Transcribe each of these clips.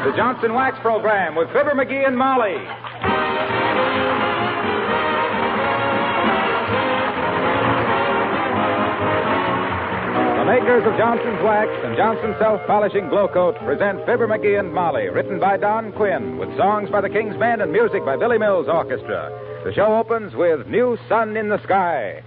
the Johnson Wax Program with Fibber McGee and Molly. The makers of Johnson's Wax and Johnson's Self-Polishing Glow Coat present Fibber McGee and Molly, written by Don Quinn, with songs by the King's Band and music by Billy Mills Orchestra. The show opens with New Sun in the Sky.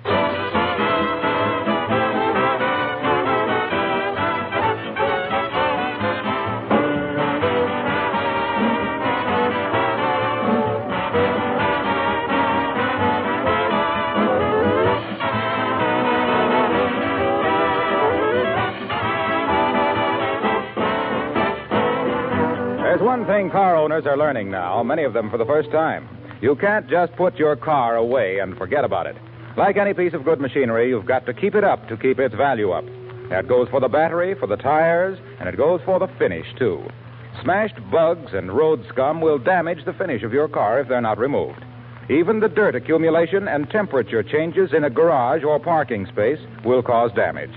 There's one thing car owners are learning now, many of them for the first time. You can't just put your car away and forget about it. Like any piece of good machinery, you've got to keep it up to keep its value up. That goes for the battery, for the tires, and it goes for the finish, too. Smashed bugs and road scum will damage the finish of your car if they're not removed. Even the dirt accumulation and temperature changes in a garage or parking space will cause damage.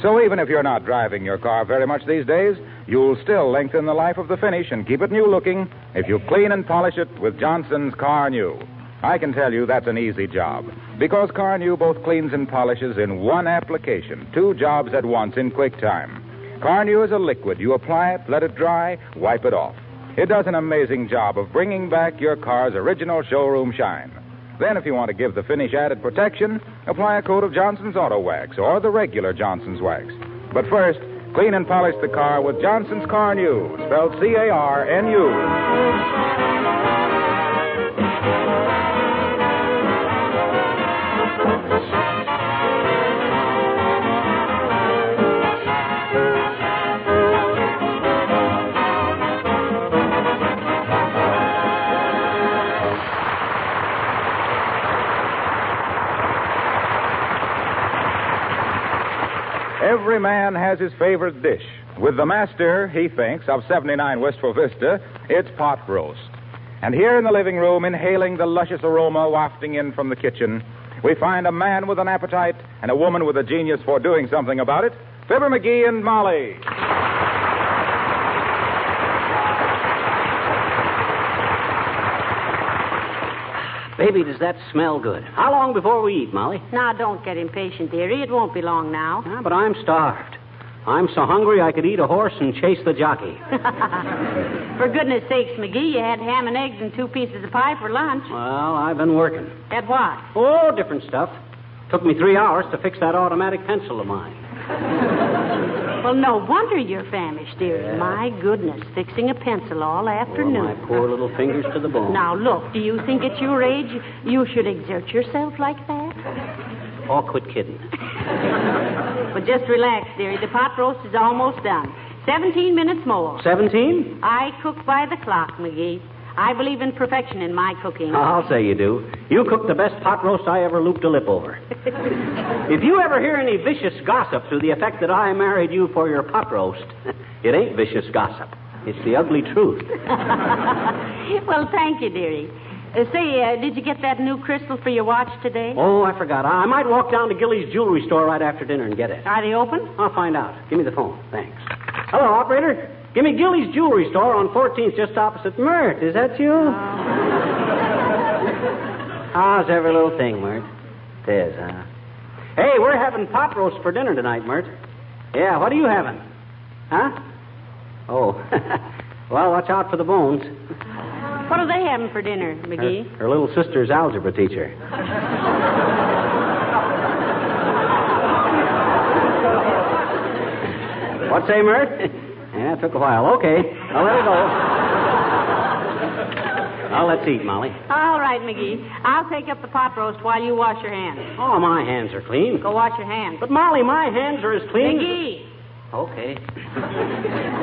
So even if you're not driving your car very much these days, you'll still lengthen the life of the finish and keep it new-looking if you clean and polish it with Johnson's Car New. I can tell you that's an easy job, because Car New both cleans and polishes in one application, 2 jobs at once in quick time. Car New is a liquid. You apply it, let it dry, wipe it off. It does an amazing job of bringing back your car's original showroom shine. Then, if you want to give the finish added protection, apply a coat of Johnson's Auto Wax or the regular Johnson's Wax. But first, clean and polish the car with Johnson's Car New, spelled C-A-R-N-U. Every man has his favorite dish. With the master, he thinks, of 79 Wistful Vista, it's pot roast. And here in the living room, inhaling the luscious aroma wafting in from the kitchen, we find a man with an appetite and a woman with a genius for doing something about it, Fibber McGee and Molly. Baby, does that smell good? How long before we eat, Molly? Now, don't get impatient, dearie. It won't be long now. Yeah, but I'm starved. I'm so hungry I could eat a horse and chase the jockey. For goodness sakes, McGee, you had ham and eggs and 2 pieces of pie for lunch. Well, I've been working. At what? Oh, different stuff. Took me 3 hours to fix that automatic pencil of mine. Well, no wonder you're famished, dearie. Yeah. My goodness, fixing a pencil all afternoon. Oh, my poor little fingers to the bone. Now, look, do you think at your age you should exert yourself like that? Oh, quit kidding. But just relax, dearie. The pot roast is almost done. 17 minutes more. 17? I cook by the clock, McGee. I believe in perfection in my cooking. I'll say you do. You cook the best pot roast I ever looped a lip over. If you ever hear any vicious gossip to the effect that I married you for your pot roast, it ain't vicious gossip. It's the ugly truth. Well, thank you, dearie. Did you get that new crystal for your watch today? Oh, I forgot. I might walk down to Gilly's jewelry store right after dinner and get it. Are they open? I'll find out. Give me the phone. Thanks. Hello, operator. Give me Gilly's jewelry store on 14th, just opposite Mert. Is that you? How's every little thing, Mert? It is, huh? Hey, we're having pot roast for dinner tonight, Mert. Yeah, what are you having? Huh? Oh. Well, watch out for the bones. What are they having for dinner, McGee? Her little sister's algebra teacher. What say, Mert? Yeah, it took a while. Okay, I'll let it go. Well, let's eat, Molly. All right, McGee. I'll take up the pot roast while you wash your hands. Oh, my hands are clean. Go wash your hands. But, Molly, my hands are as clean... McGee! Okay.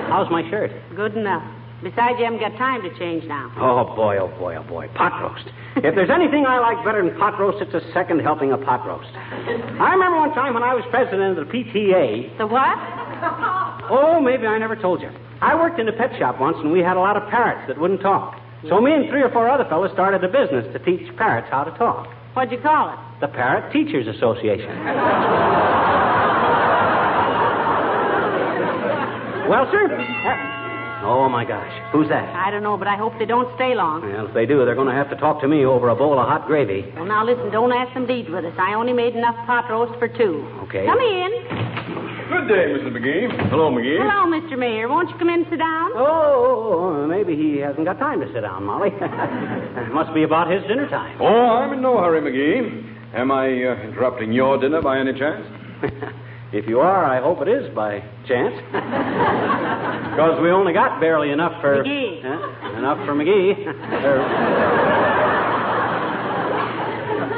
How's my shirt? Good enough. Besides, you haven't got time to change now. Oh, boy, oh, boy, oh, boy. Pot roast. If there's anything I like better than pot roast, it's a second helping of pot roast. I remember one time when I was president of the PTA... The what? Oh, maybe I never told you. I worked in a pet shop once, and we had a lot of parrots that wouldn't talk. So me and 3 or 4 other fellas started a business to teach parrots how to talk. What'd you call it? The Parrot Teachers Association. Well, sir... Oh, my gosh. Who's that? I don't know, but I hope they don't stay long. Well, if they do, they're going to have to talk to me over a bowl of hot gravy. Well, now, listen, don't ask them to eat with us. I only made enough pot roast for 2. Okay. Come in. Good day, Mrs. McGee. Hello, McGee. Hello, Mr. Mayor. Won't you come in and sit down? Oh, maybe he hasn't got time to sit down, Molly. It must be about his dinner time. Oh, I'm in no hurry, McGee. Am I interrupting your dinner by any chance? If you are, I hope it is by chance. Because we only got barely enough for... McGee. Enough for McGee.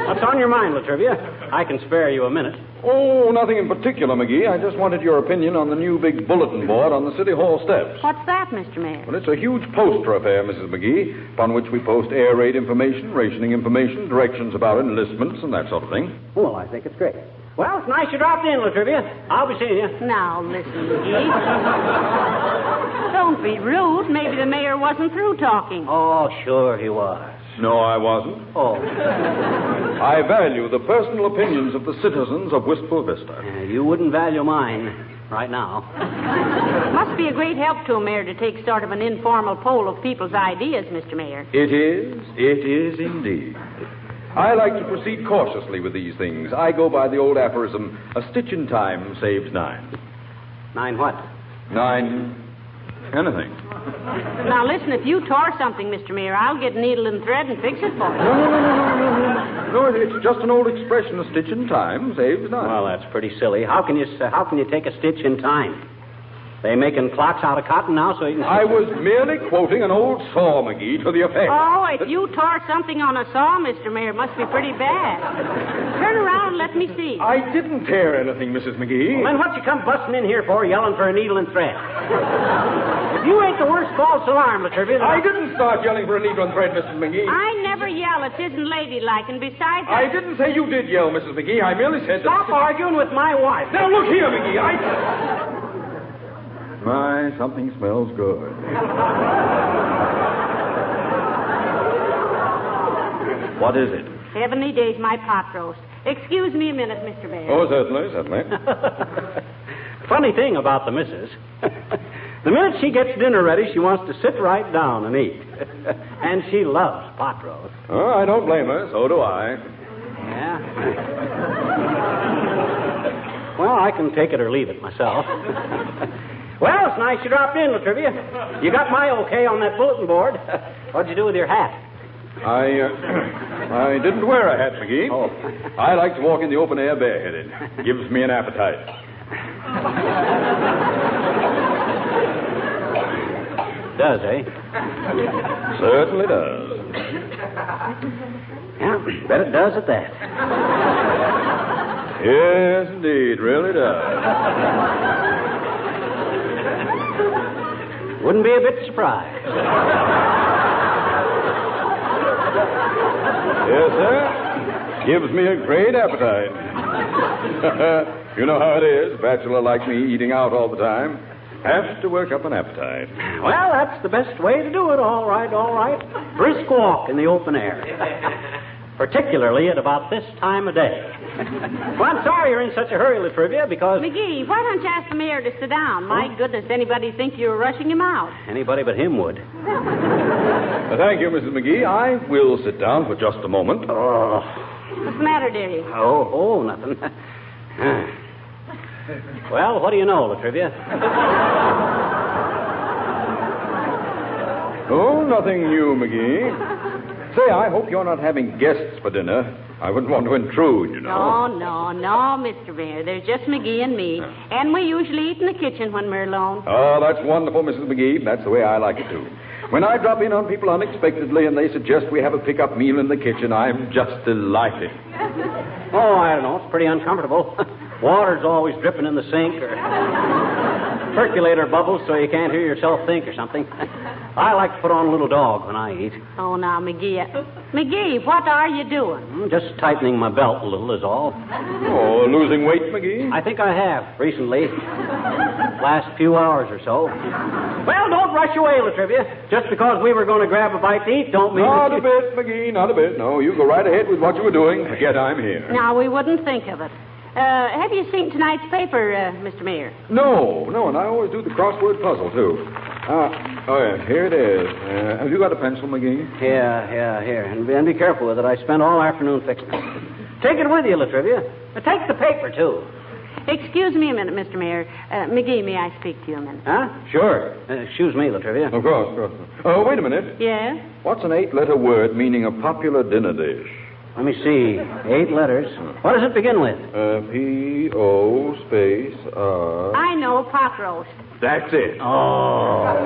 What's on your mind, Latrivia? I can spare you a minute. Oh, nothing in particular, McGee. I just wanted your opinion on the new big bulletin board on the City Hall steps. What's that, Mr. Mayor? Well, it's a huge poster affair, Mrs. McGee, upon which we post air raid information, rationing information, directions about enlistments, and that sort of thing. Well, I think it's great. Well, it's nice you dropped in, Latrivia. I'll be seeing you. Now, listen, McGee. Don't be rude. Maybe the mayor wasn't through talking. Oh, sure he was. No, I wasn't. Oh. I value the personal opinions of the citizens of Wistful Vista. You wouldn't value mine right now. Must be a great help to a mayor to take sort of an informal poll of people's ideas, Mr. Mayor. It is indeed. I like to proceed cautiously with these things. I go by the old aphorism, a stitch in time saves 9. 9 what? 9 anything. Now, listen, if you tore something, Mr. Mayor, I'll get needle and thread and fix it for you. No, it's just an old expression, a stitch in time saves 9. Well, that's pretty silly. How can you take a stitch in time? They making clocks out of cotton now so you can... I was merely quoting an old saw, McGee, to the effect. Oh, if you tore something on a saw, Mr. Mayor, it must be pretty bad. Turn around and let me see. I didn't tear anything, Mrs. McGee. Well, then what you come busting in here for, yelling for a needle and thread? If you ain't the worst false alarm, Latrivia... I didn't start yelling for a needle and thread, Mrs. McGee. I never yell. It isn't ladylike, and besides... I didn't say you did yell, Mrs. McGee. I merely said Stop arguing with my wife. Now, look here, McGee. My, something smells good. What is it? Heavenly days, my pot roast. Excuse me a minute, Mr. Mayor. Oh, certainly. Funny thing about the missus. The minute she gets dinner ready, she wants to sit right down and eat. And she loves pot roast. Oh, I don't blame her. So do I. Yeah? Well, I can take it or leave it myself. Well, it's nice you dropped in, Latrivia. You got my okay on that bulletin board. What'd you do with your hat? I didn't wear a hat, McGee. Oh. I like to walk in the open air bareheaded. Gives me an appetite. Does, eh? Certainly does. Yeah, bet it does at that. Yes, indeed. Really does. Wouldn't be a bit surprised. Yes, sir. Gives me a great appetite. You know how it is. A bachelor like me eating out all the time. Has to work up an appetite. Well, that's the best way to do it. All right. Brisk walk in the open air. Particularly at about this time of day. Well, I'm sorry you're in such a hurry, Latrivia, because... McGee, why don't you ask the mayor to sit down? My goodness, anybody think you were rushing him out? Anybody but him would. Thank you, Mrs. McGee. I will sit down for just a moment. Oh. What's the matter, dearie? Oh, nothing. Well, what do you know, Latrivia? Oh, nothing new, McGee. Say, I hope you're not having guests for dinner. I wouldn't want to intrude, you know. No, Mr. Mayor. There's just McGee and me. And we usually eat in the kitchen when we're alone. Oh, that's wonderful, Mrs. McGee. That's the way I like it, too. When I drop in on people unexpectedly and they suggest we have a pick-up meal in the kitchen, I'm just delighted. Oh, I don't know. It's pretty uncomfortable. Water's always dripping in the sink or percolator bubbles so you can't hear yourself think or something. I like to put on a little dog when I eat. Oh, now, McGee. McGee, what are you doing? Just tightening my belt a little is all. Oh, losing weight, McGee? I think I have, recently. Last few hours or so. Well, don't rush away, Latrivia. Just because we were going to grab a bite to eat don't mean... Not a bit, McGee, not a bit. No, you go right ahead with what you were doing. Forget I'm here. Now, we wouldn't think of it. Have you seen tonight's paper, Mr. Mayor? No, and I always do the crossword puzzle, too. Yes, here it is. Have you got a pencil, McGee? Yeah, here. And be careful with it. I spent all afternoon fixing it. Take it with you, Latrivia. Take the paper, too. Excuse me a minute, Mr. Mayor. McGee, may I speak to you a minute? Huh? Sure. Excuse me, Latrivia. Of course. Oh, wait a minute. Yes? What's an 8-letter word meaning a popular dinner dish? Let me see. 8 letters. What does it begin with? P-O space R. I know, pot roast. That's it. Oh.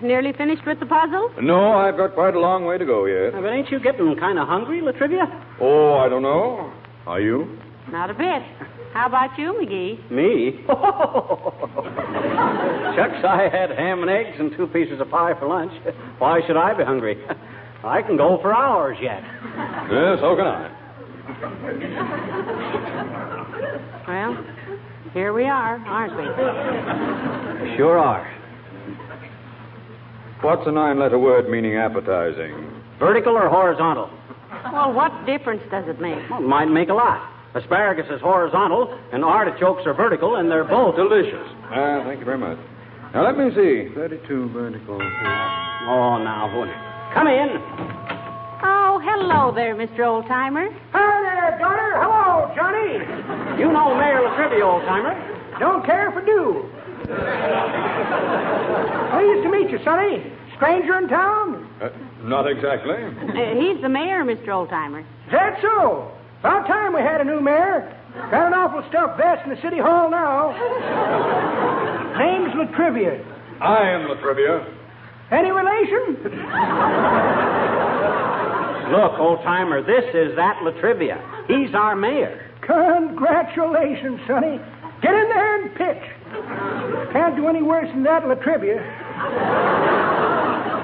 Nearly finished with the puzzle? No, I've got quite a long way to go yet. But ain't you getting kind of hungry, Latrivia? Oh, I don't know. Are you? Not a bit. How about you, McGee? Me? Shucks, I had ham and eggs and 2 pieces of pie for lunch. Why should I be hungry? I can go for hours yet. Yes, so can I. Well, here we are, aren't we? Sure are. What's a 9-letter word meaning appetizing? Vertical or horizontal? Well, what difference does it make? Well, it might make a lot. Asparagus is horizontal, and artichokes are vertical, and they're both delicious. Thank you very much. Now, let me see. 32 vertical. Oh, now, come in. Oh, hello there, Mr. Oldtimer. Hi there, daughter. Hello, Johnny. You know Mayor Latrivia, Oldtimer. Don't care if I do. Pleased to meet you, Sonny. Stranger in town? Not exactly. He's the mayor, Mr. Oldtimer. Is that so? About time we had a new mayor. Got an awful stuffed vest in the city hall now. Name's Latrivia. I am Latrivia. Any relation? Look, Oldtimer, this is that Latrivia. He's our mayor. Congratulations, Sonny. Get in there and pitch. Can't do any worse than that Latrivia.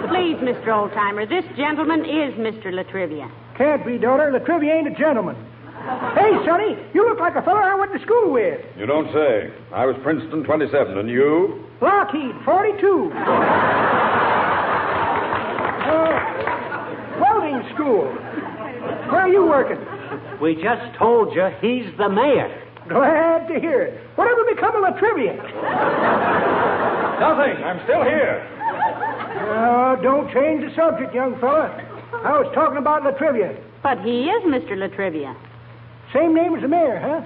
Please, Mr. Oldtimer, this gentleman is Mr. Latrivia. Can't be, daughter. Latrivia ain't a gentleman. Hey, Sonny, you look like a fellow I went to school with. You don't say. I was Princeton 27, and you? Lockheed 42. Welding school. Where are you working? We just told you he's the mayor. Glad to hear it. Whatever become of Latrivia? Nothing. I'm still here. Don't change the subject, young fella. I was talking about Latrivia. But he is Mr. Latrivia. Same name as the mayor, huh?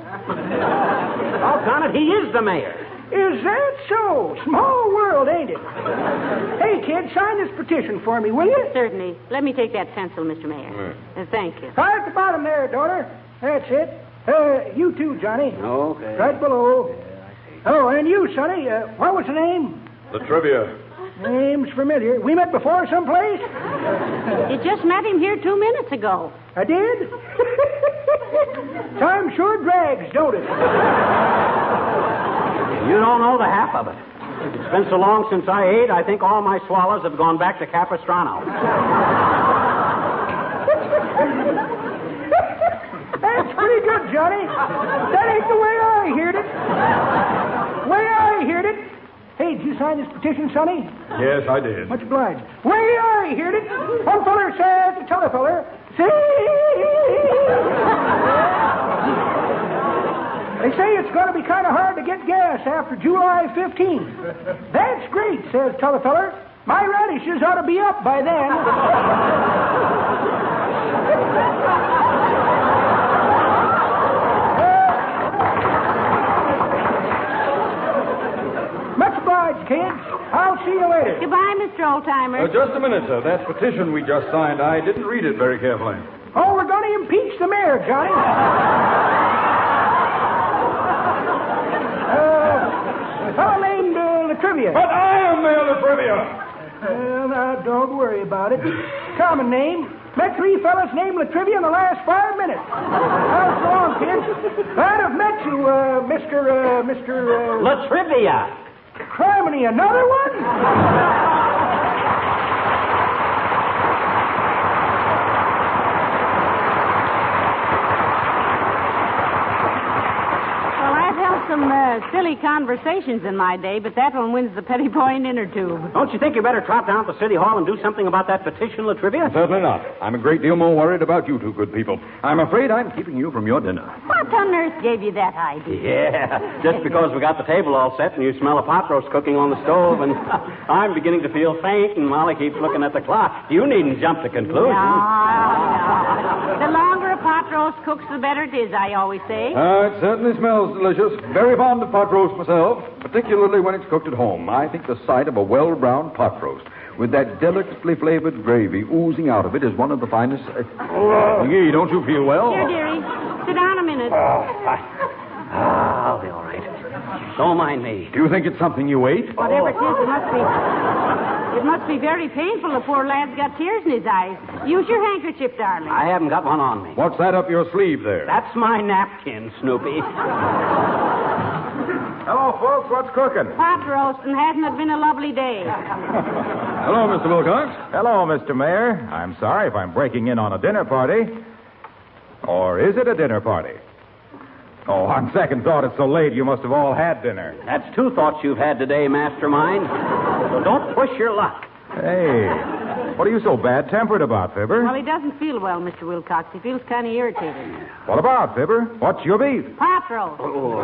Doggone it, he is the mayor. Is that so? Small world, ain't it? Hey, kid, sign this petition for me, will you? Certainly. Let me take that pencil, Mr. Mayor. Thank you. Right at the bottom there, daughter. That's it. You too, Johnny. Okay. Right below. Yeah, I see. Oh, and you, Sonny. What was the name? Latrivia. Name's familiar. We met before someplace? You just met him here 2 minutes ago. I did? Time sure drags, don't it? You don't know the half of it. It's been so long since I ate, I think all my swallows have gone back to Capistrano. That's pretty good, Johnny. That ain't the way I heard it. Way I heard it. Hey, did you sign this petition, Sonny? Yes, I did. Much obliged. Way I heard it. One feller says to t'other feller, see? They say it's going to be kind of hard to get gas after July 15th. That's great, says t'other feller. My radishes ought to be up by then. Much obliged, kids. I'll see you later. Goodbye, Mr. Oldtimer. Just a minute, sir. That petition we just signed, I didn't read it very carefully. Oh, we're going to impeach the mayor, Johnny. A fellow named Latrivia. But I am Mayor Latrivia. Well, now, don't worry about it. Common name. Met 3 fellas named Latrivia in the last 5 minutes. How's so long, kids? Glad I've met you, Mr. Latrivia. Criminy, another one? Some silly conversations in my day, but that one wins the Petty Boy and Inner Tube. Don't you think you better trot down to City Hall and do something about that petition, Latrivia? Certainly not. I'm a great deal more worried about you two good people. I'm afraid I'm keeping you from your dinner. What on earth gave you that idea? Yeah, just because we got the table all set and you smell a pot roast cooking on the stove, and I'm beginning to feel faint, and Molly keeps looking at the clock. You needn't jump to conclusions. No. The longer a pot roast cooks, the better it is, I always say. It certainly smells delicious. Very fond of pot roast myself, particularly when it's cooked at home. I think the sight of a well-browned pot roast with that delicately flavored gravy oozing out of it is one of the finest... McGee, don't you feel well? Here, dearie. Sit down a minute. I'll be all right. Don't mind me. Do you think it's something you ate? Whatever it is, it must be very painful. The poor lad's got tears in his eyes. Use your handkerchief, darling. I haven't got one on me. What's that up your sleeve there? That's my napkin, Snoopy. Hello, folks. What's cooking? Pot roast, and hasn't it been a lovely day? Hello, Mr. Wilcox. Hello, Mr. Mayor. I'm sorry if I'm breaking in on a dinner party. Or is it a dinner party? Oh, on second thought, it's so late, you must have all had dinner. That's 2 thoughts you've had today, Mastermind. So don't push your luck. Hey, what are you so bad-tempered about, Fibber? Well, he doesn't feel well, Mr. Wilcox. He feels kind of irritated. What about, Fibber? What's your beef? Pot roast. Or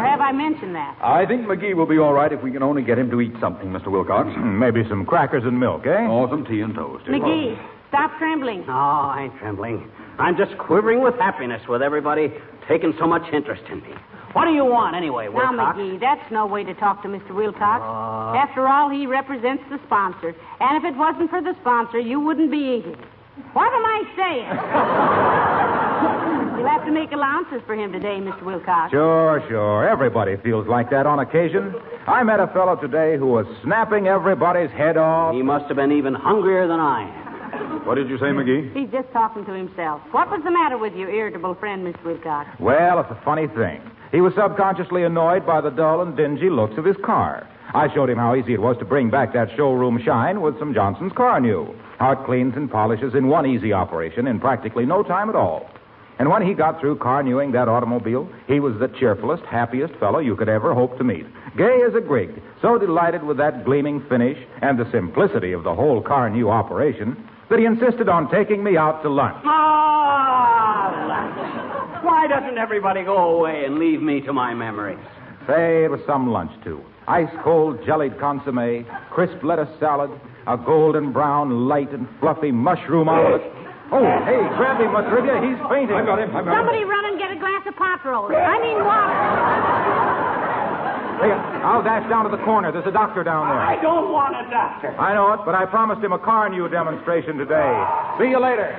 have I mentioned that? I think McGee will be all right if we can only get him to eat something, Mr. Wilcox. Maybe some crackers and milk, eh? Or some tea and toast. McGee, stop trembling. No, I ain't trembling. I'm just quivering with happiness with everybody taking so much interest in me. What do you want, anyway, Wilcox? Now, McGee, that's no way to talk to Mr. Wilcox. After all, he represents the sponsor. And if it wasn't for the sponsor, you wouldn't be eating. What am I saying? You'll have to make allowances for him today, Mr. Wilcox. Sure. Everybody feels like that on occasion. I met a fellow today who was snapping everybody's head off. He must have been even hungrier than I am. What did you say, McGee? He's just talking to himself. What was the matter with your irritable friend, Mr. Wilcox? Well, it's a funny thing. He was subconsciously annoyed by the dull and dingy looks of his car. I showed him how easy it was to bring back that showroom shine with some Johnson's Car New. How it cleans and polishes in one easy operation in practically no time at all. And when he got through car newing that automobile, he was the cheerfulest, happiest fellow you could ever hope to meet. Gay as a grig, so delighted with that gleaming finish and the simplicity of the whole car new operation that he insisted on taking me out to lunch. Lunch. Why doesn't everybody go away and leave me to my memories? Say, it was some lunch, too. Ice-cold jellied consomme, crisp lettuce salad, a golden brown, light and fluffy mushroom omelet. Oh, hey, grab him, Latrivia. He's fainting. I got him. Somebody run and get a glass of pot roast. I mean water. Hey, I'll dash down to the corner. There's a doctor down there. I don't want a doctor. I know it, but I promised him a car new demonstration today. See you later.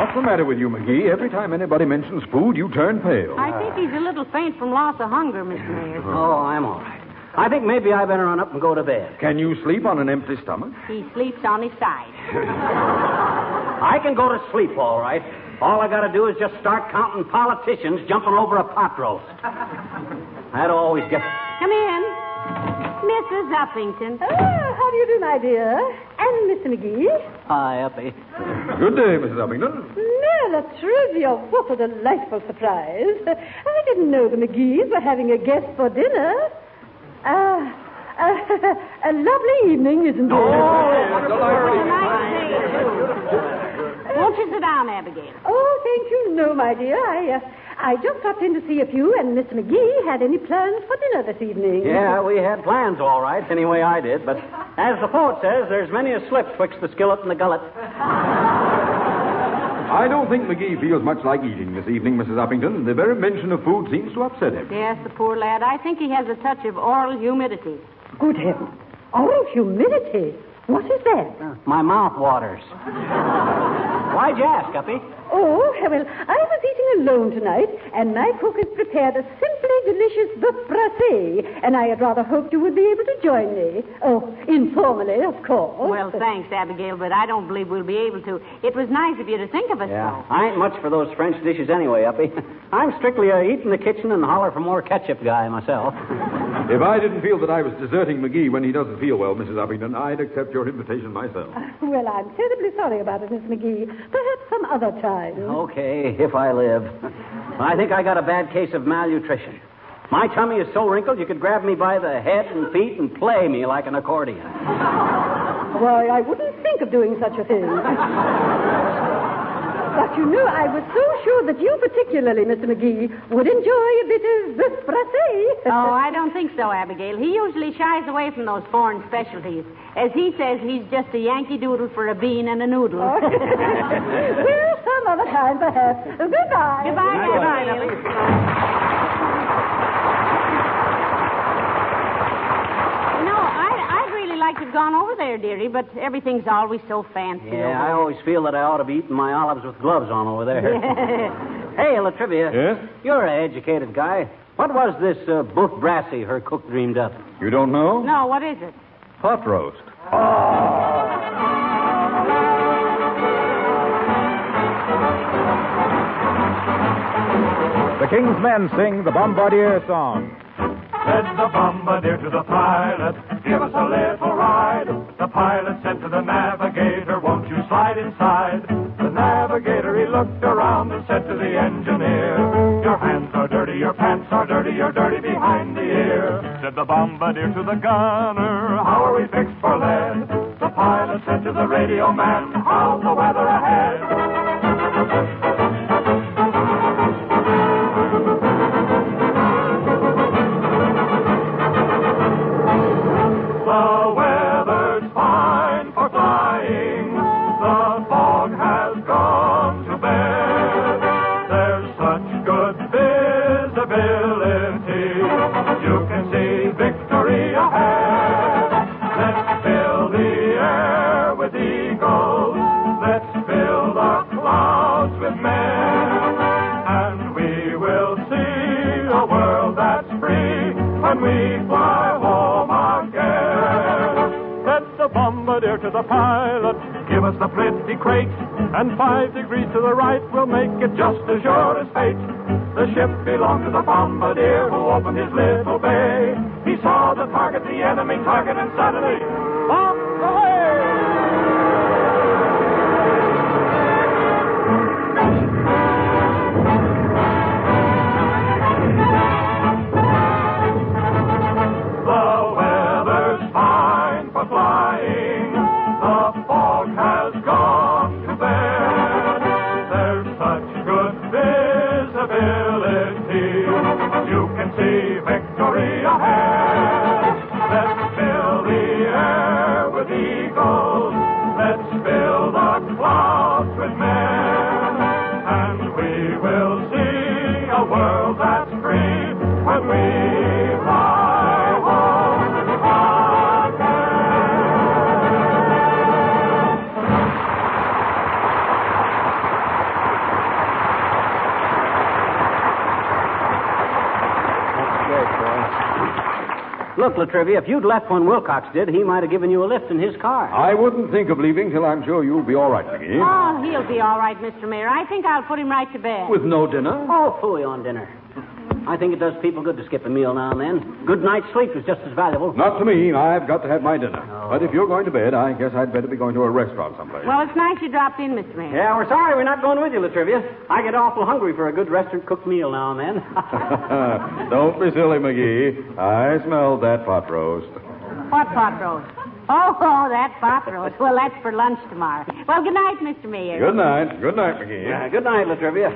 What's the matter with you, McGee? Every time anybody mentions food, you turn pale. I think he's a little faint from loss of hunger, Mr. Mayor. Oh, I'm all right. I think maybe I better run up and go to bed. Can you sleep on an empty stomach? He sleeps on his side. I can go to sleep, all right. All I got to do is just start counting politicians jumping over a pot roast. That always gets... Come in. Mrs. Uppington. How do you do, my dear? And Mr. McGee? Hi, Uppy. Good day, Mrs. Uppington. Nella Trivia, what a delightful surprise. I didn't know the McGees were having a guest for dinner. A lovely evening, isn't it? Won't you sit down, Abigail? Oh, thank you. No, my dear. I just stopped in to see if you and Mr. McGee had any plans for dinner this evening. Yeah, we had plans, all right. Anyway, I did. But as the poet says, there's many a slip twixt the skillet and the gullet. I don't think McGee feels much like eating this evening, Mrs. Uppington. The very mention of food seems to upset him. Yes, the poor lad. I think he has a touch of oral humidity. Good heavens. Oral humidity? What is that? My mouth waters. Why'd you ask, Uppy? Oh, well, I was eating alone tonight, and my cook has prepared a simply delicious buffet, and I had rather hoped you would be able to join me. Oh, informally, of course. Well, thanks, Abigail, but I don't believe we'll be able to. It was nice of you to think of us, Yeah, though. I ain't much for those French dishes anyway, Uppy. I'm strictly a eat in the kitchen and holler for more ketchup guy myself. If I didn't feel that I was deserting McGee when he doesn't feel well, Mrs. Uppington, I'd accept your invitation myself. Well, I'm terribly sorry about it, Miss McGee. Perhaps some other time. Okay, if I live. I think I got a bad case of malnutrition. My tummy is so wrinkled you could grab me by the head and feet and play me like an accordion. Why, I wouldn't think of doing such a thing. But you know, I was so sure that you particularly, Mr. McGee, would enjoy a bit of buffet. Oh, I don't think so, Abigail. He usually shies away from those foreign specialties. As he says, he's just a Yankee Doodle for a bean and a noodle. Well, some other time, perhaps. Goodbye. Goodbye, Abigail. I'd really like to have gone over there, dearie, but everything's always so fancy. Yeah, I always feel that I ought to be eating my olives with gloves on over there. Hey, La Trivia. Yes? You're an educated guy. What was this bouffe brassy her cook dreamed up? You don't know? No, what is it? Pot roast. The King's Men sing the Bombardier song. Said the bombardier to the pilot, give us a little ride. The pilot said to the navigator, won't you slide inside? The navigator, he looked around and said to the engineer, your hands are dirty, your pants are dirty, you're dirty behind the ear. Said the bombardier to the gunner, how are we fixed for lead? The pilot said to the radio man, how's the weather ahead? To the pilot, give us the pretty crate, and 5 degrees to the right will make it just as sure as fate. The ship belonged to the bombardier who opened his little bay. He saw the target, the enemy target, and suddenly, bombs away! Look, Latrivia, if you'd left when Wilcox did, he might have given you a lift in his car. I wouldn't think of leaving till I'm sure you'll be all right, McGee. Oh, he'll be all right, Mr. Mayor. I think I'll put him right to bed. With no dinner? Oh, phooey on dinner. I think it does people good to skip a meal now and then. Good night's sleep is just as valuable. Not to me. I've got to have my dinner. Oh. But if you're going to bed, I guess I'd better be going to a restaurant someplace. Well, it's nice you dropped in, Mr. Mayor. Yeah, we're sorry we're not going with you, Latrivia. I get awful hungry for a good restaurant-cooked meal now and then. Don't be silly, McGee. I smelled that pot roast. What pot roast? Oh, that pot roast. Well, that's for lunch tomorrow. Well, good night, Mr. Mayor. Good night. Good night, McGee. Good night, Latrivia.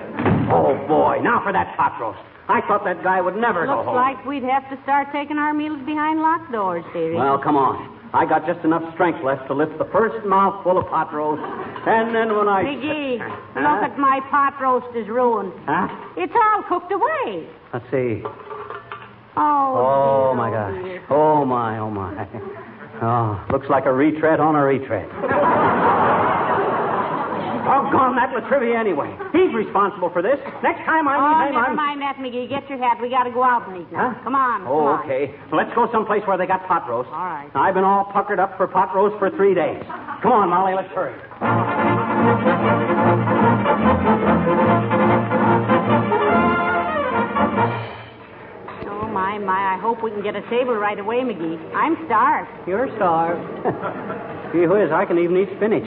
Oh, boy. Now for that pot roast. I thought that guy would never go Looks home. like we'd have to start taking our meals behind locked doors, dearie. Well, come on. I got just enough strength left to lift the first mouthful of pot roast. And then when I... McGee, look at my pot roast is ruined. Huh? It's all cooked away. Let's see. Oh, my dear, gosh. dear. Oh, my. Oh, looks like a retread on a retread. Doggone that Latrivia anyway. He's responsible for this. Next time I meet him, never mind that, McGee. Get your hat. We got to go out and eat now. Huh? Come on. Oh, come on. okay. Well, let's go someplace where they got pot roast. All right. I've been all puckered up for pot roast for 3 days. Come on, Molly, let's hurry. Oh, my. I hope we can get a table right away, McGee. I'm starved. You're starved. Gee whiz, I can even eat spinach.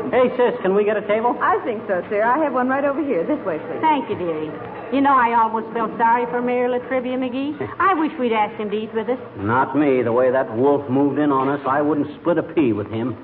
Hey, sis, can we get a table? I think so, sir. I have one right over here. This way, please. Thank you, dearie. You know, I almost felt sorry for Mayor Latrivia, McGee. I wish we'd asked him to eat with us. Not me. The way that wolf moved in on us, I wouldn't split a pea with him.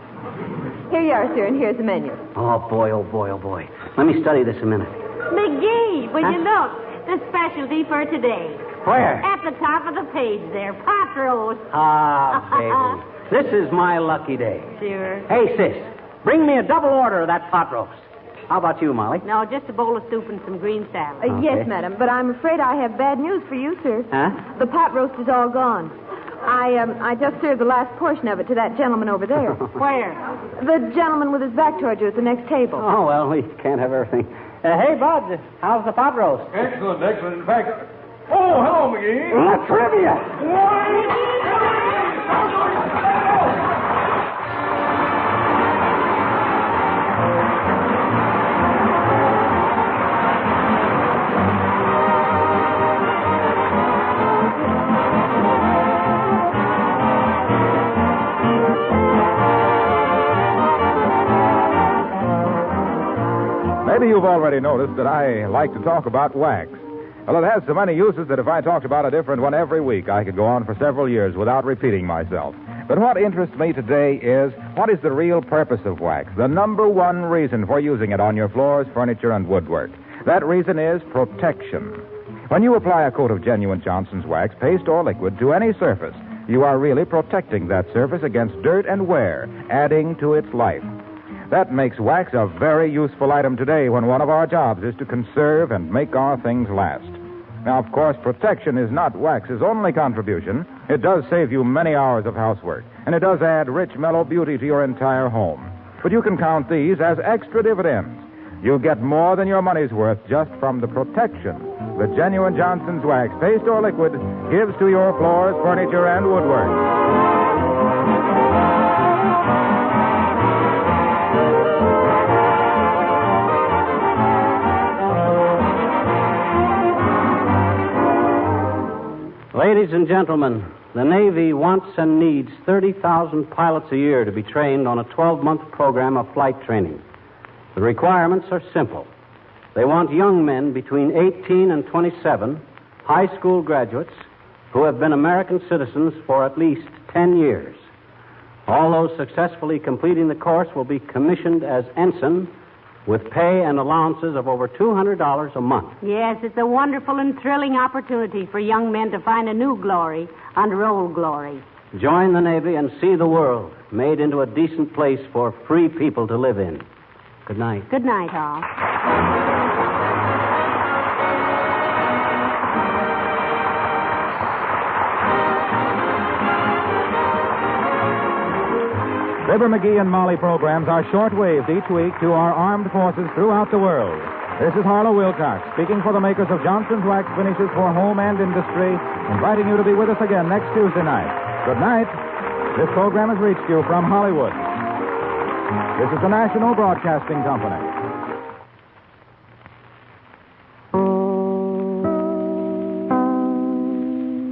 Here you are, sir, and here's the menu. Oh, boy, oh, boy, oh, boy. Let me study this a minute. McGee, will you look? The specialty for today. Where? At the top of the page there. Pot roast. Ah, baby. This is my lucky day. Sure. Hey, sis, bring me a double order of that pot roast. How about you, Molly? No, just a bowl of soup and some green salad. Yes, madam, but I'm afraid I have bad news for you, sir. Huh? The pot roast is all gone. I just served the last portion of it to that gentleman over there. Where? The gentleman with his back toward you at the next table. Oh, well, we can't have everything. Hey, Bud, how's the pot roast? Excellent. In fact... Oh, hello, McGee. Trivia. Maybe you've already noticed that I like to talk about wax. Well, it has so many uses that if I talked about a different one every week, I could go on for several years without repeating myself. But what interests me today is, what is the real purpose of wax? The number one reason for using it on your floors, furniture, and woodwork. That reason is protection. When you apply a coat of genuine Johnson's wax, paste or liquid, to any surface, you are really protecting that surface against dirt and wear, adding to its life. That makes wax a very useful item today when one of our jobs is to conserve and make our things last. Now, of course, protection is not wax's only contribution. It does save you many hours of housework, and it does add rich, mellow beauty to your entire home. But you can count these as extra dividends. You'll get more than your money's worth just from the protection the genuine Johnson's wax, paste or liquid, gives to your floors, furniture, and woodwork. Ladies and gentlemen, the Navy wants and needs 30,000 pilots a year to be trained on a 12-month program of flight training. The requirements are simple. They want young men between 18 and 27, high school graduates, who have been American citizens for at least 10 years. All those successfully completing the course will be commissioned as ensign with pay and allowances of over $200 a month. Yes, it's a wonderful and thrilling opportunity for young men to find a new glory under old glory. Join the Navy and see the world made into a decent place for free people to live in. Good night. Good night, all. Fibber McGee and Molly programs are shortwaved each week to our armed forces throughout the world. This is Harlow Wilcox, speaking for the makers of Johnson's Wax Finishes for Home and Industry, inviting you to be with us again next Tuesday night. Good night. This program has reached you from Hollywood. This is the National Broadcasting Company.